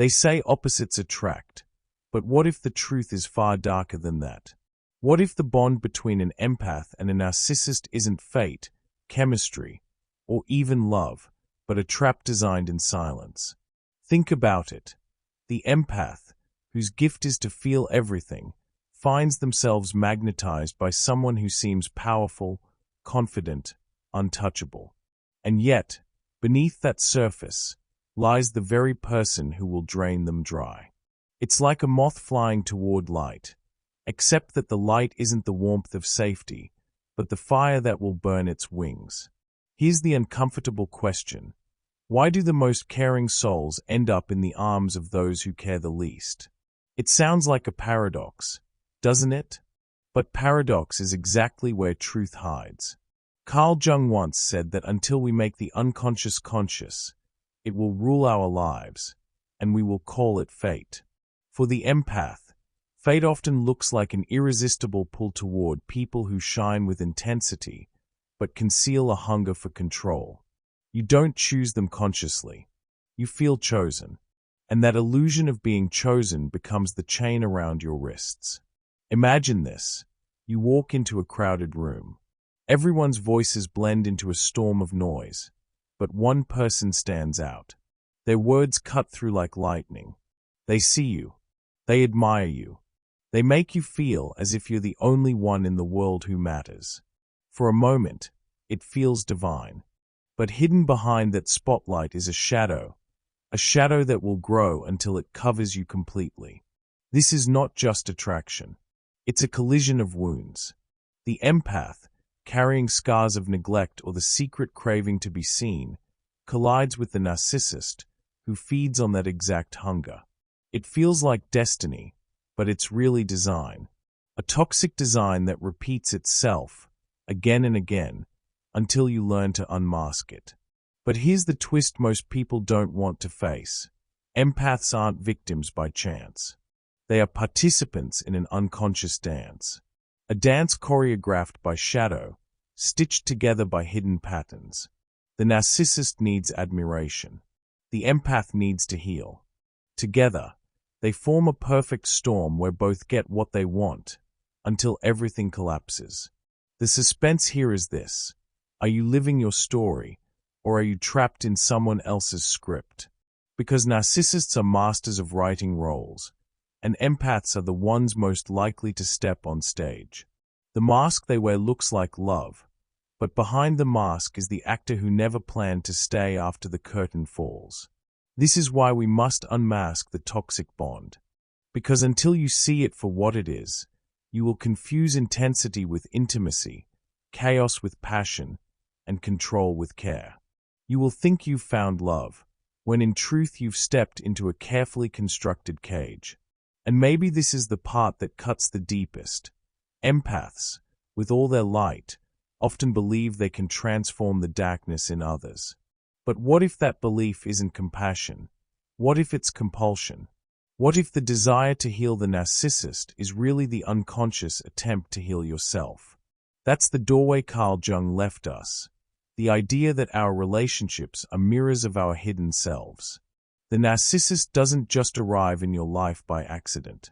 They say opposites attract, but what if the truth is far darker than that? What if the bond between an empath and a narcissist isn't fate, chemistry, or even love, but a trap designed in silence? Think about it. The empath, whose gift is to feel everything, finds themselves magnetized by someone who seems powerful, confident, untouchable. And yet, beneath that surface, lies the very person who will drain them dry. It's like a moth flying toward light, except that the light isn't the warmth of safety, but the fire that will burn its wings. Here's the uncomfortable question. Why do the most caring souls end up in the arms of those who care the least? It sounds like a paradox, doesn't it? But paradox is exactly where truth hides. Carl Jung once said that until we make the unconscious conscious, it will rule our lives, and we will call it fate. For the empath, fate often looks like an irresistible pull toward people who shine with intensity, but conceal a hunger for control. You don't choose them consciously. You feel chosen. And that illusion of being chosen becomes the chain around your wrists. Imagine this. You walk into a crowded room. Everyone's voices blend into a storm of noise, but one person stands out. Their words cut through like lightning. They see you. They admire you. They make you feel as if you're the only one in the world who matters. For a moment, it feels divine. But hidden behind that spotlight is a shadow that will grow until it covers you completely. This is not just attraction. It's a collision of wounds. The empath, carrying scars of neglect or the secret craving to be seen, collides with the narcissist, who feeds on that exact hunger. It feels like destiny, but it's really design. A toxic design that repeats itself, again and again, until you learn to unmask it. But here's the twist most people don't want to face. Empaths aren't victims by chance. They are participants in an unconscious dance. A dance choreographed by shadow, stitched together by hidden patterns. The narcissist needs admiration. The empath needs to heal. Together, they form a perfect storm where both get what they want, until everything collapses. The suspense here is this. Are you living your story, or are you trapped in someone else's script? Because narcissists are masters of writing roles, and empaths are the ones most likely to step on stage. The mask they wear looks like love, but behind the mask is the actor who never planned to stay after the curtain falls. This is why we must unmask the toxic bond. Because until you see it for what it is, you will confuse intensity with intimacy, chaos with passion, and control with care. You will think you've found love, when in truth you've stepped into a carefully constructed cage. And maybe this is the part that cuts the deepest. Empaths, with all their light, often believe they can transform the darkness in others. But what if that belief isn't compassion? What if it's compulsion? What if the desire to heal the narcissist is really the unconscious attempt to heal yourself? That's the doorway Carl Jung left us. The idea that our relationships are mirrors of our hidden selves. The narcissist doesn't just arrive in your life by accident.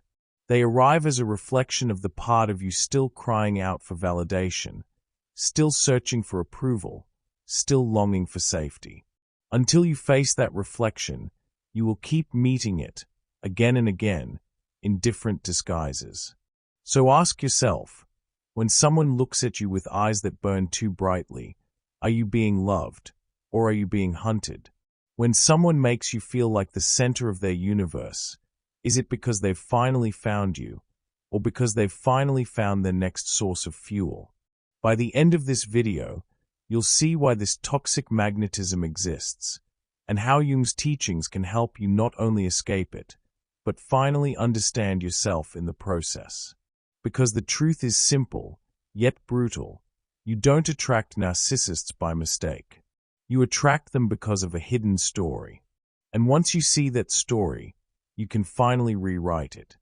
They arrive as a reflection of the part of you still crying out for validation, still searching for approval, still longing for safety. Until you face that reflection, you will keep meeting it, again and again, in different disguises. So ask yourself, when someone looks at you with eyes that burn too brightly, are you being loved, or are you being hunted? When someone makes you feel like the center of their universe, is it because they've finally found you, or because they've finally found their next source of fuel? By the end of this video, you'll see why this toxic magnetism exists, and how Jung's teachings can help you not only escape it, but finally understand yourself in the process. Because the truth is simple, yet brutal. You don't attract narcissists by mistake. You attract them because of a hidden story. And once you see that story, you can finally rewrite it.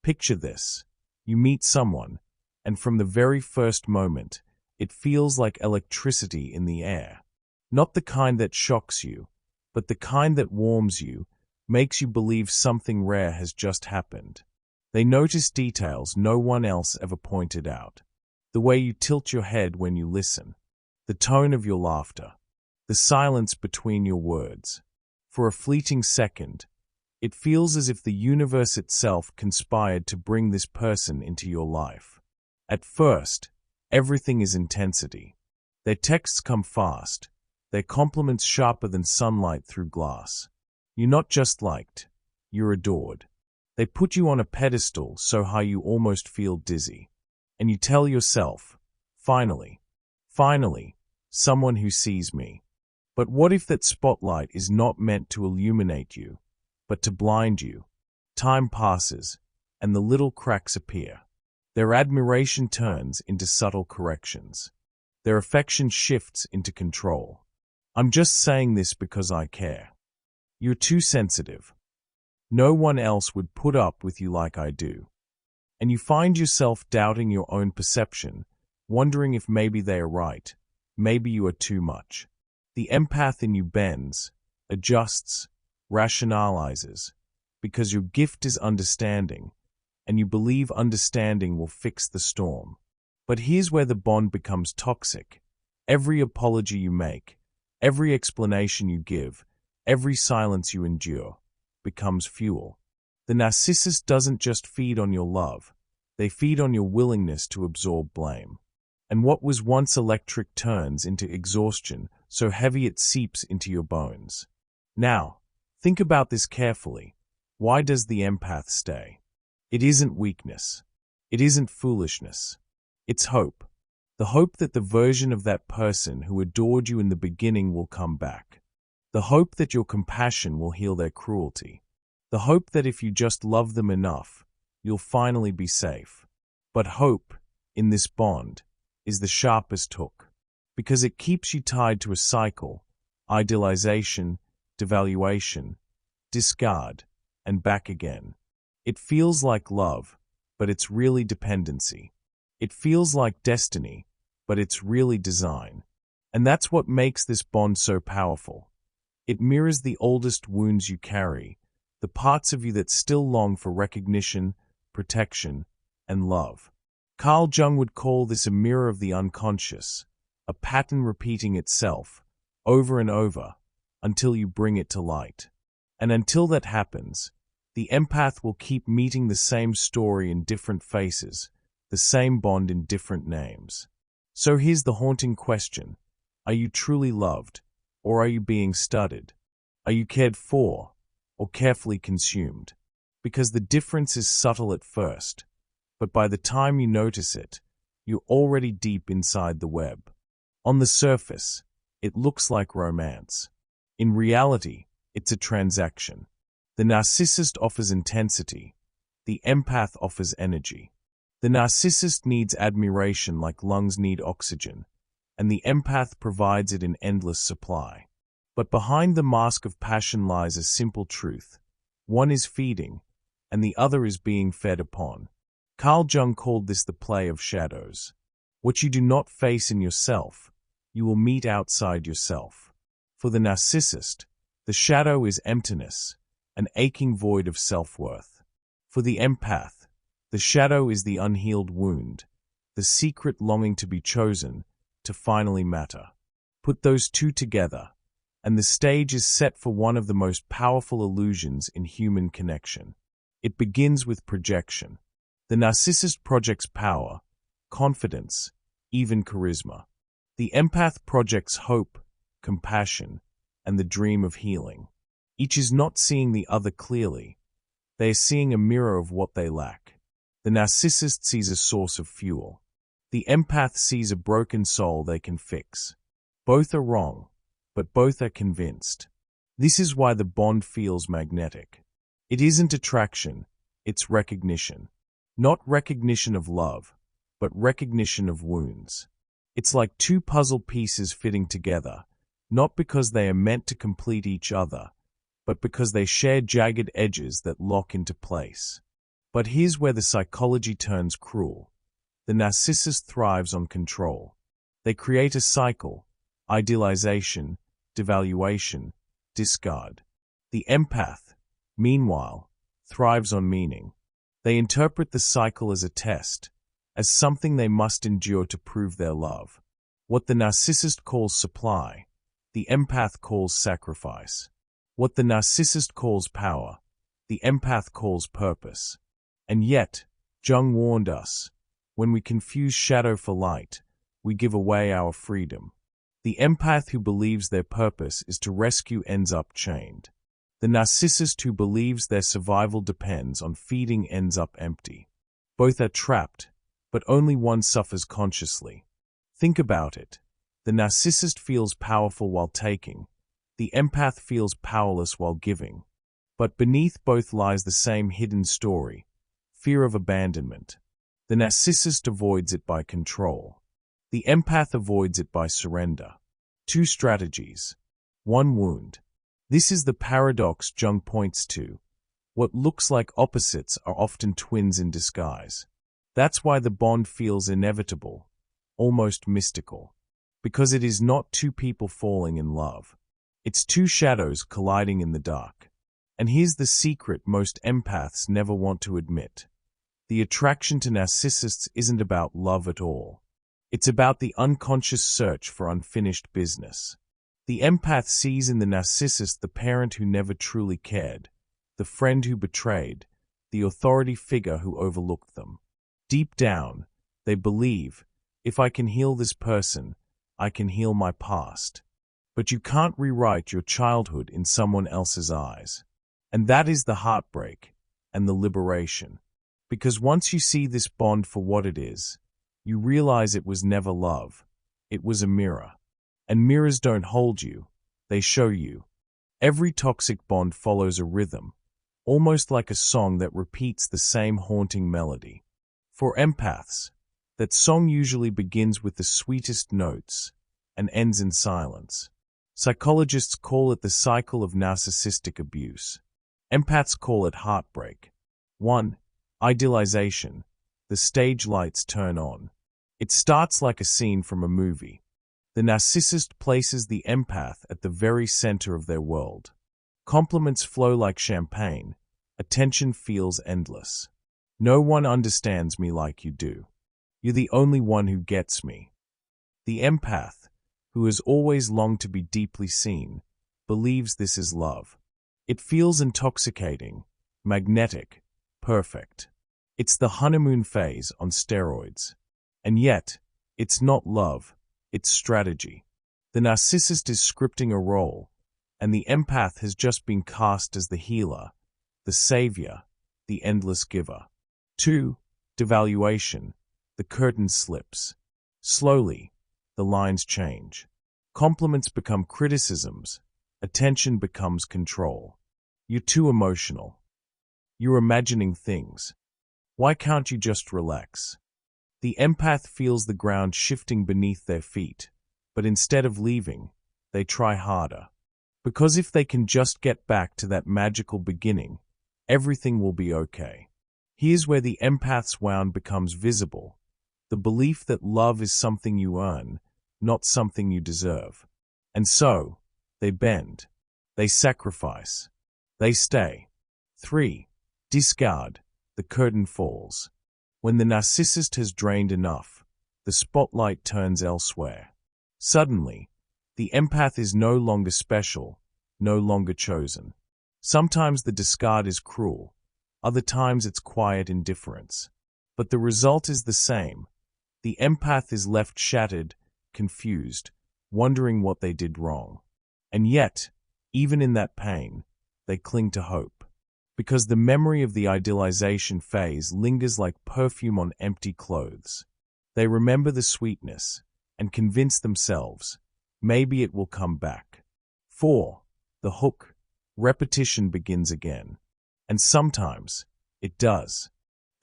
Picture this. You meet someone, and from the very first moment, it feels like electricity in the air. Not the kind that shocks you, but the kind that warms you, makes you believe something rare has just happened. They notice details no one else ever pointed out. The way you tilt your head when you listen, the tone of your laughter, the silence between your words. For a fleeting second, it feels as if the universe itself conspired to bring this person into your life. At first, everything is intensity. Their texts come fast, their compliments sharper than sunlight through glass. You're not just liked, you're adored. They put you on a pedestal so high you almost feel dizzy. And you tell yourself, finally, someone who sees me. But what if that spotlight is not meant to illuminate you, but to blind you? Time passes, and the little cracks appear. Their admiration turns into subtle corrections. Their affection shifts into control. I'm just saying this because I care. You're too sensitive. No one else would put up with you like I do. And you find yourself doubting your own perception, wondering if maybe they are right, maybe you are too much. The empath in you bends, adjusts, rationalizes, because your gift is understanding, and you believe understanding will fix the storm. But here's where the bond becomes toxic. Every apology you make, every explanation you give, every silence you endure, becomes fuel. The narcissist doesn't just feed on your love, they feed on your willingness to absorb blame. And what was once electric turns into exhaustion, so heavy it seeps into your bones. Now, think about this carefully. Why does the empath stay? It isn't weakness. It isn't foolishness. It's hope. The hope that the version of that person who adored you in the beginning will come back. The hope that your compassion will heal their cruelty. The hope that if you just love them enough, you'll finally be safe. But hope, in this bond, is the sharpest hook, because it keeps you tied to a cycle: idealization, devaluation, discard, and back again. It feels like love, but it's really dependency. It feels like destiny, but it's really design. And that's what makes this bond so powerful. It mirrors the oldest wounds you carry, the parts of you that still long for recognition, protection, and love. Carl Jung would call this a mirror of the unconscious, a pattern repeating itself over and over until you bring it to light. And until that happens, the empath will keep meeting the same story in different faces, the same bond in different names. So here's the haunting question: are you truly loved, or are you being studied? Are you cared for, or carefully consumed? Because the difference is subtle at first, but by the time you notice it, you're already deep inside the web. On the surface, it looks like romance. In reality, it's a transaction. The narcissist offers intensity. The empath offers energy. The narcissist needs admiration like lungs need oxygen, and the empath provides it in endless supply. But behind the mask of passion lies a simple truth. One is feeding, and the other is being fed upon. Carl Jung called this the play of shadows. What you do not face in yourself, you will meet outside yourself. For the narcissist, the shadow is emptiness, an aching void of self-worth. For the empath, the shadow is the unhealed wound, the secret longing to be chosen, to finally matter. Put those two together, and the stage is set for one of the most powerful illusions in human connection. It begins with projection. The narcissist projects power, confidence, even charisma. The empath projects hope, compassion, and the dream of healing. Each is not seeing the other clearly. They are seeing a mirror of what they lack. The narcissist sees a source of fuel. The empath sees a broken soul they can fix. Both are wrong, but both are convinced. This is why the bond feels magnetic. It isn't attraction, it's recognition. Not recognition of love, but recognition of wounds. It's like two puzzle pieces fitting together, not because they are meant to complete each other, but because they share jagged edges that lock into place. But here's where the psychology turns cruel. The narcissist thrives on control. They create a cycle: idealization, devaluation, discard. The empath, meanwhile, thrives on meaning. They interpret the cycle as a test, as something they must endure to prove their love. What the narcissist calls supply, the empath calls sacrifice. What the narcissist calls power, the empath calls purpose. And yet, Jung warned us, when we confuse shadow for light, we give away our freedom. The empath who believes their purpose is to rescue ends up chained. The narcissist who believes their survival depends on feeding ends up empty. Both are trapped, but only one suffers consciously. Think about it. The narcissist feels powerful while taking. The empath feels powerless while giving. But beneath both lies the same hidden story: fear of abandonment. The narcissist avoids it by control. The empath avoids it by surrender. Two strategies. One wound. This is the paradox Jung points to. What looks like opposites are often twins in disguise. That's why the bond feels inevitable, almost mystical. Because it is not two people falling in love. It's two shadows colliding in the dark. And here's the secret most empaths never want to admit. The attraction to narcissists isn't about love at all. It's about the unconscious search for unfinished business. The empath sees in the narcissist the parent who never truly cared, the friend who betrayed, the authority figure who overlooked them. Deep down, they believe, if I can heal this person, I can heal my past. But you can't rewrite your childhood in someone else's eyes. And that is the heartbreak and the liberation. Because once you see this bond for what it is, you realize it was never love. It was a mirror. And mirrors don't hold you, they show you. Every toxic bond follows a rhythm, almost like a song that repeats the same haunting melody. For empaths, that song usually begins with the sweetest notes and ends in silence. Psychologists call it the cycle of narcissistic abuse. Empaths call it heartbreak. 1. Idealization. The stage lights turn on. It starts like a scene from a movie. The narcissist places the empath at the very center of their world. Compliments flow like champagne. Attention feels endless. No one understands me like you do. You're the only one who gets me. The empath, who has always longed to be deeply seen, believes this is love. It feels intoxicating, magnetic, perfect. It's the honeymoon phase on steroids. And yet, it's not love, it's strategy. The narcissist is scripting a role, and the empath has just been cast as the healer, the savior, the endless giver. 2. Devaluation. The curtain slips. Slowly, the lines change. Compliments become criticisms. Attention becomes control. You're too emotional. You're imagining things. Why can't you just relax? The empath feels the ground shifting beneath their feet, but instead of leaving, they try harder. Because if they can just get back to that magical beginning, everything will be okay. Here's where the empath's wound becomes visible. The belief that love is something you earn, not something you deserve. And so, they bend. They sacrifice. They stay. 3. Discard. The curtain falls. When the narcissist has drained enough, the spotlight turns elsewhere. Suddenly, the empath is no longer special, no longer chosen. Sometimes the discard is cruel, other times it's quiet indifference. But the result is the same. The empath is left shattered, confused, wondering what they did wrong. And yet, even in that pain, they cling to hope. Because the memory of the idealization phase lingers like perfume on empty clothes. They remember the sweetness and convince themselves, maybe it will come back. 4. The hook. Repetition begins again. And sometimes, it does.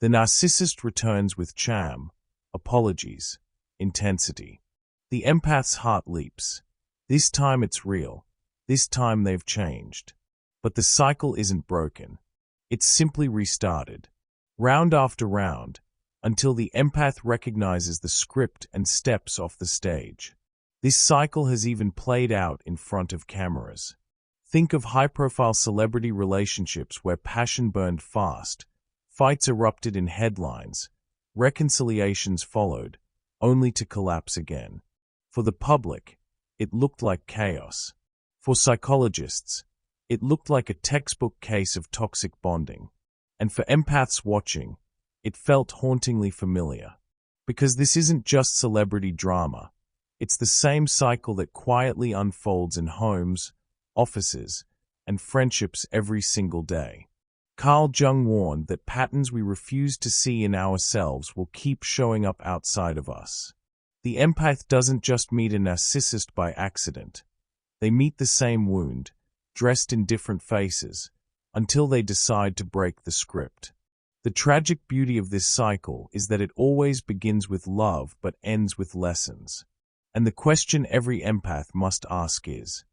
The narcissist returns with charm, apologies, intensity. The empath's heart leaps. This time it's real. This time they've changed. But the cycle isn't broken. It's simply restarted, round after round, until the empath recognizes the script and steps off the stage. This cycle has even played out in front of cameras. Think of high-profile celebrity relationships where passion burned fast, fights erupted in headlines, reconciliations followed, only to collapse again. For the public, it looked like chaos. For psychologists, it looked like a textbook case of toxic bonding. And for empaths watching, it felt hauntingly familiar. Because this isn't just celebrity drama. It's the same cycle that quietly unfolds in homes, offices, and friendships every single day. Carl Jung warned that patterns we refuse to see in ourselves will keep showing up outside of us. The empath doesn't just meet a narcissist by accident. They meet the same wound, dressed in different faces, until they decide to break the script. The tragic beauty of this cycle is that it always begins with love but ends with lessons. And the question every empath must ask is,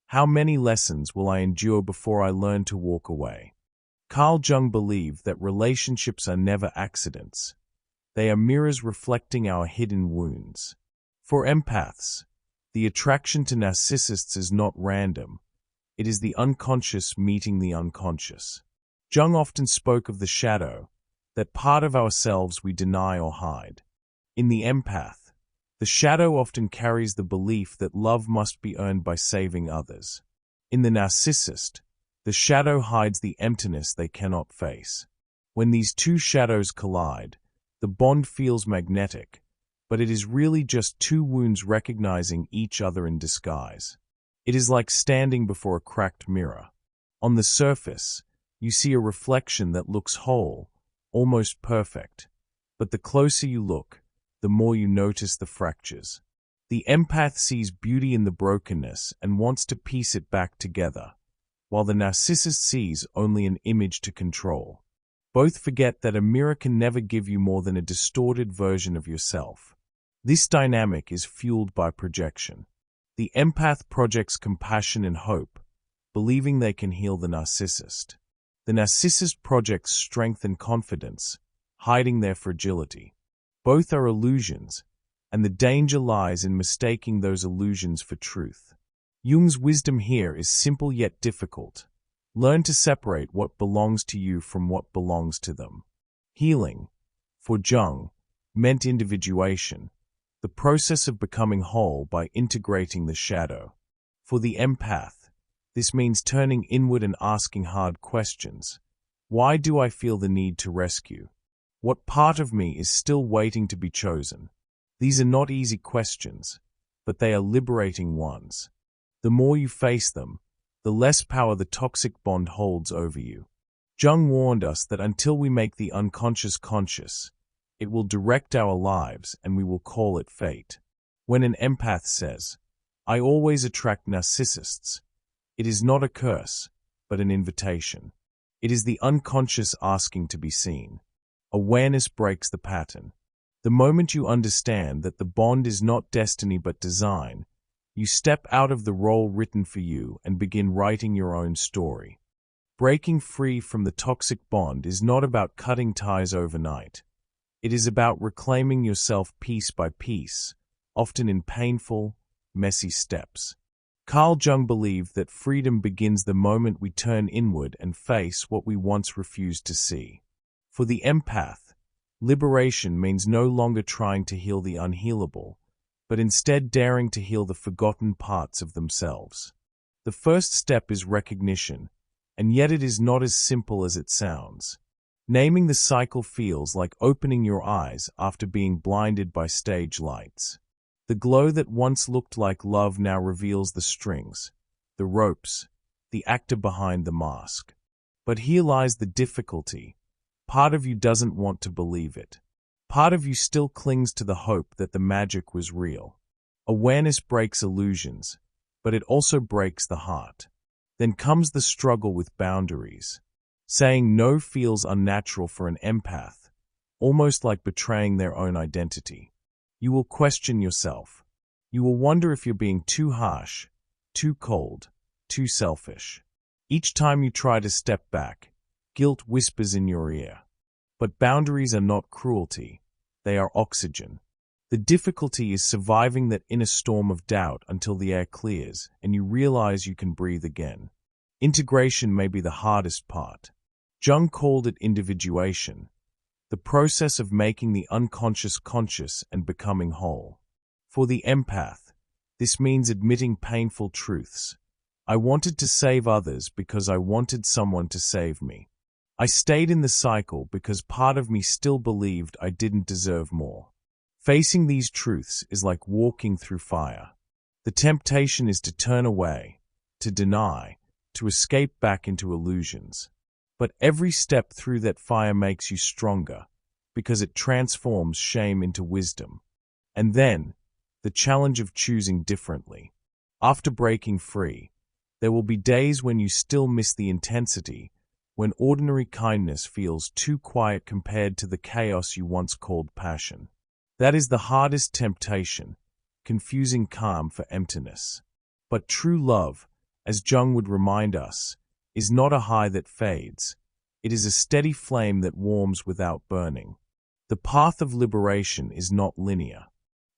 how many lessons will I endure before I learn to walk away? Carl Jung believed that relationships are never accidents. They are mirrors reflecting our hidden wounds. For empaths, the attraction to narcissists is not random. It is the unconscious meeting the unconscious. Jung often spoke of the shadow, that part of ourselves we deny or hide. In the empath, the shadow often carries the belief that love must be earned by saving others. In the narcissist, the shadow hides the emptiness they cannot face. When these two shadows collide, the bond feels magnetic, but it is really just two wounds recognizing each other in disguise. It is like standing before a cracked mirror. On the surface, you see a reflection that looks whole, almost perfect. But the closer you look, the more you notice the fractures. The empath sees beauty in the brokenness and wants to piece it back together, while the narcissist sees only an image to control. Both forget that a mirror can never give you more than a distorted version of yourself. This dynamic is fueled by projection. The empath projects compassion and hope, believing they can heal the narcissist. The narcissist projects strength and confidence, hiding their fragility. Both are illusions, and the danger lies in mistaking those illusions for truth. Jung's wisdom here is simple yet difficult. Learn to separate what belongs to you from what belongs to them. Healing, for Jung, meant individuation, the process of becoming whole by integrating the shadow. For the empath, this means turning inward and asking hard questions. Why do I feel the need to rescue? What part of me is still waiting to be chosen? These are not easy questions, but they are liberating ones. The more you face them, the less power the toxic bond holds over you. Jung warned us that until we make the unconscious conscious, it will direct our lives and we will call it fate. When an empath says, "I always attract narcissists," it is not a curse, but an invitation. It is the unconscious asking to be seen. Awareness breaks the pattern. The moment you understand that the bond is not destiny but design, you step out of the role written for you and begin writing your own story. Breaking free from the toxic bond is not about cutting ties overnight. It is about reclaiming yourself piece by piece, often in painful, messy steps. Carl Jung believed that freedom begins the moment we turn inward and face what we once refused to see. For the empath, liberation means no longer trying to heal the unhealable, but instead daring to heal the forgotten parts of themselves. The first step is recognition, and yet it is not as simple as it sounds. Naming the cycle feels like opening your eyes after being blinded by stage lights. The glow that once looked like love now reveals the strings, the ropes, the actor behind the mask. But here lies the difficulty. Part of you doesn't want to believe it. Part of you still clings to the hope that the magic was real. Awareness breaks illusions, but it also breaks the heart. Then comes the struggle with boundaries. Saying no feels unnatural for an empath, almost like betraying their own identity. You will question yourself. You will wonder if you're being too harsh, too cold, too selfish. Each time you try to step back, guilt whispers in your ear. But boundaries are not cruelty. They are oxygen. The difficulty is surviving that inner storm of doubt until the air clears and you realize you can breathe again. Integration may be the hardest part. Jung called it individuation, the process of making the unconscious conscious and becoming whole. For the empath, this means admitting painful truths. I wanted to save others because I wanted someone to save me. I stayed in the cycle because part of me still believed I didn't deserve more. Facing these truths is like walking through fire. The temptation is to turn away, to deny, to escape back into illusions. But every step through that fire makes you stronger, because it transforms shame into wisdom. And then, the challenge of choosing differently. After breaking free, there will be days when you still miss the intensity, when ordinary kindness feels too quiet compared to the chaos you once called passion. That is the hardest temptation, confusing calm for emptiness. But true love, as Jung would remind us, is not a high that fades. It is a steady flame that warms without burning. The path of liberation is not linear.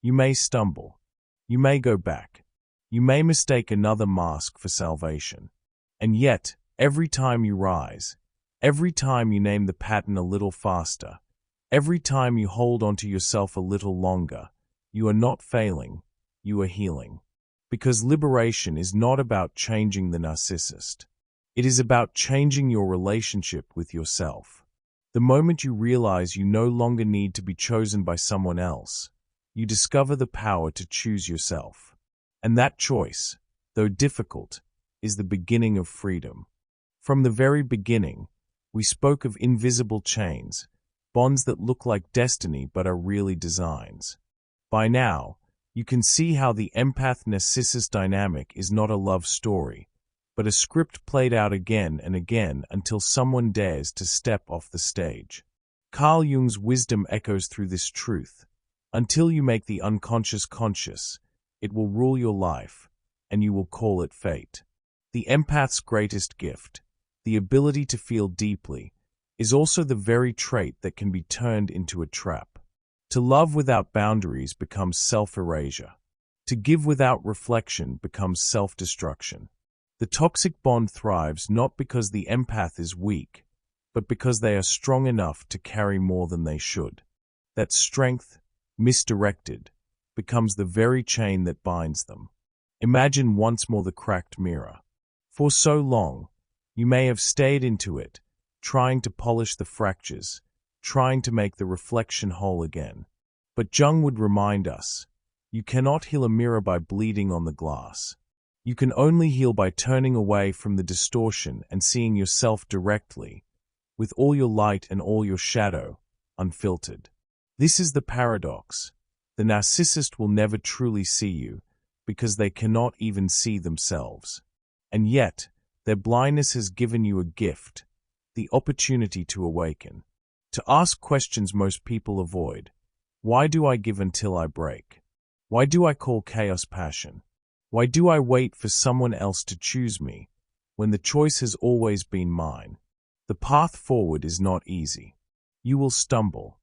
You may stumble. You may go back. You may mistake another mask for salvation. And yet, every time you rise, every time you name the pattern a little faster, every time you hold onto yourself a little longer, you are not failing, you are healing. Because liberation is not about changing the narcissist. It is about changing your relationship with yourself. The moment you realize you no longer need to be chosen by someone else, you discover the power to choose yourself. And that choice, though difficult, is the beginning of freedom. From the very beginning, we spoke of invisible chains, bonds that look like destiny but are really designs. By now, you can see how the empath-narcissist dynamic is not a love story, but a script played out again and again until someone dares to step off the stage. Carl Jung's wisdom echoes through this truth. Until you make the unconscious conscious, it will rule your life, and you will call it fate. The empath's greatest gift, the ability to feel deeply, is also the very trait that can be turned into a trap. To love without boundaries becomes self-erasure. To give without reflection becomes self-destruction. The toxic bond thrives not because the empath is weak, but because they are strong enough to carry more than they should. That strength, misdirected, becomes the very chain that binds them. Imagine once more the cracked mirror. For so long, you may have stayed into it, trying to polish the fractures, trying to make the reflection whole again. But Jung would remind us, you cannot heal a mirror by bleeding on the glass. You can only heal by turning away from the distortion and seeing yourself directly, with all your light and all your shadow, unfiltered. This is the paradox. The narcissist will never truly see you, because they cannot even see themselves. And yet, their blindness has given you a gift, the opportunity to awaken. To ask questions most people avoid. Why do I give until I break? Why do I call chaos passion? Why do I wait for someone else to choose me, when the choice has always been mine? The path forward is not easy. You will stumble.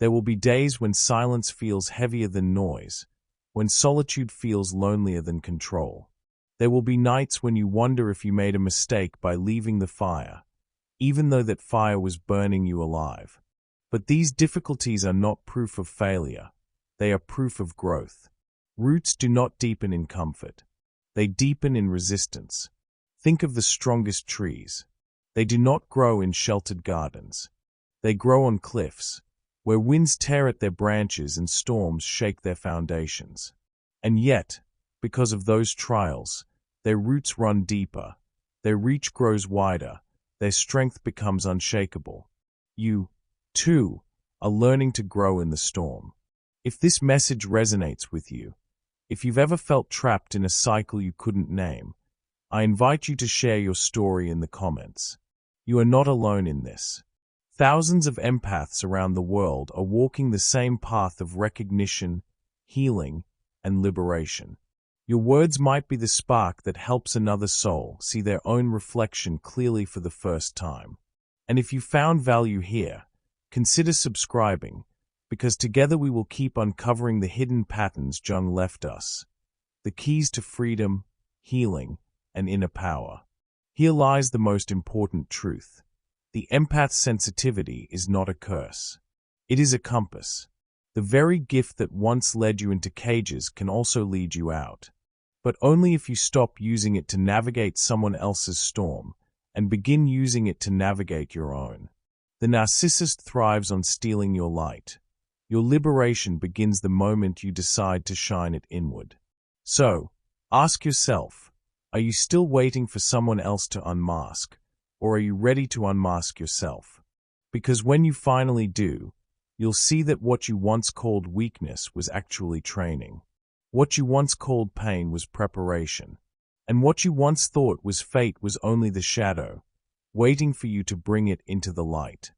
There will be days when silence feels heavier than noise, when solitude feels lonelier than control. There will be nights when you wonder if you made a mistake by leaving the fire, even though that fire was burning you alive. But these difficulties are not proof of failure. They are proof of growth. Roots do not deepen in comfort. They deepen in resistance. Think of the strongest trees. They do not grow in sheltered gardens. They grow on cliffs, where winds tear at their branches and storms shake their foundations. And yet, because of those trials, their roots run deeper, their reach grows wider, their strength becomes unshakable. You, too, are learning to grow in the storm. If this message resonates with you, if you've ever felt trapped in a cycle you couldn't name, I invite you to share your story in the comments. You are not alone in this. Thousands of empaths around the world are walking the same path of recognition, healing, and liberation. Your words might be the spark that helps another soul see their own reflection clearly for the first time. And if you found value here, consider subscribing, because together we will keep uncovering the hidden patterns Jung left us, the keys to freedom, healing, and inner power. Here lies the most important truth. The empath's sensitivity is not a curse. It is a compass. The very gift that once led you into cages can also lead you out. But only if you stop using it to navigate someone else's storm and begin using it to navigate your own. The narcissist thrives on stealing your light. Your liberation begins the moment you decide to shine it inward. So, ask yourself, are you still waiting for someone else to unmask, or are you ready to unmask yourself? Because when you finally do, you'll see that what you once called weakness was actually training. What you once called pain was preparation. And what you once thought was fate was only the shadow, waiting for you to bring it into the light.